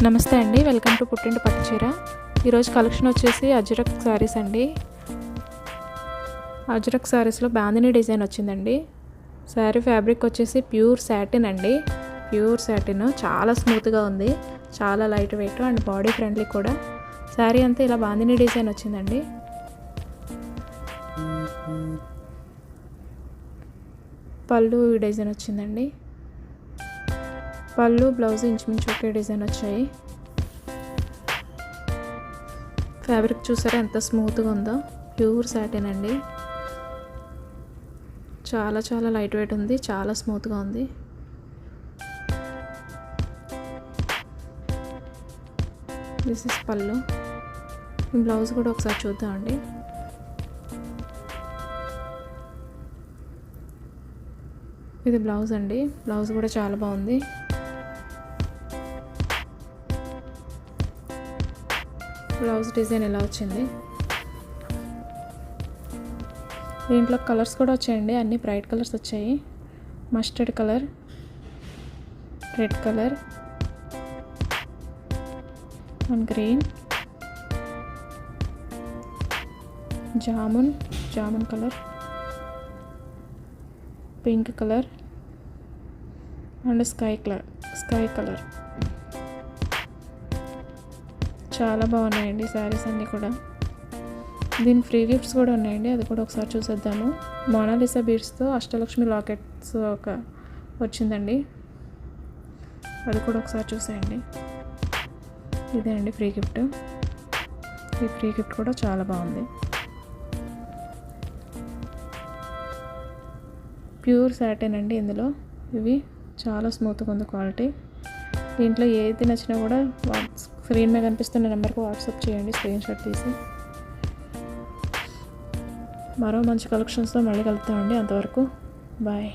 నమస్తే అండి, welcome to పుట్టింటి పట్టు చీర. ఈరోజు కలెక్షన్ వచ్చేసి అజ్రక్ శారీస్ అండి. అజ్రక్ శారీస్లో బాందిని డిజైన్ వచ్చిందండి. శారీ ఫ్యాబ్రిక్ వచ్చేసి ప్యూర్ సాటిన్ అండి. ప్యూర్ సాటిన్ చాలా స్మూత్గా ఉంది, చాలా light weight and body friendly కూడా. శారీ అంతా ఇలా బాందిని డిజైన్ వచ్చిందండి. పళ్ళు ఈ డిజైన్ వచ్చిందండి. పళ్ళు బ్లౌజ్ ఇంచుమించు ఒకే డిజైన్ వచ్చాయి. ఫ్యాబ్రిక్ చూసారా ఎంత స్మూత్గా ఉందో, ప్యూర్ సాటిన్ అండి. చాలా చాలా లైట్ వెయిట్ ఉంది, చాలా స్మూత్గా ఉంది. దిస్ ఇస్ పళ్ళు. బ్లౌజ్ కూడా ఒకసారి చూద్దామండి. ఇది బ్లౌజ్ అండి. బ్లౌజ్ కూడా చాలా బాగుంది. బ్లౌజ్ డిజైన్ ఎలా వచ్చింది. దీంట్లో కలర్స్ కూడా వచ్చాయండి, అన్ని బ్రైట్ కలర్స్ వచ్చాయి. Mustard colour, red colour and green, jamun colour, pink colour and sky colour. చాలా బాగున్నాయండి శారీస్ అన్నీ కూడా. దీని ఫ్రీ గిఫ్ట్స్ కూడా ఉన్నాయండి, అది కూడా ఒకసారి చూసేద్దాము. మోనాలిసా బీడ్స్తో అష్టలక్ష్మి లాకెట్స్ ఒక వచ్చిందండి, అది కూడా ఒకసారి చూసేయండి. ఇదే అండి ఫ్రీ గిఫ్ట్. ఈ ఫ్రీ గిఫ్ట్ కూడా చాలా బాగుంది. ప్యూర్ సాటిన్ అండి ఇందులో. ఇవి చాలా స్మూత్గా ఉంది క్వాలిటీ. దీంట్లో ఏది నచ్చినా కూడా స్క్రీన్ మీద కనిపిస్తున్న నెంబర్కి వాట్సాప్ చేయండి, స్క్రీన్ షాట్ తీసి. మరో మంచి కలెక్షన్స్తో మళ్ళీ కలుద్దామండి. అంతవరకు బాయ్.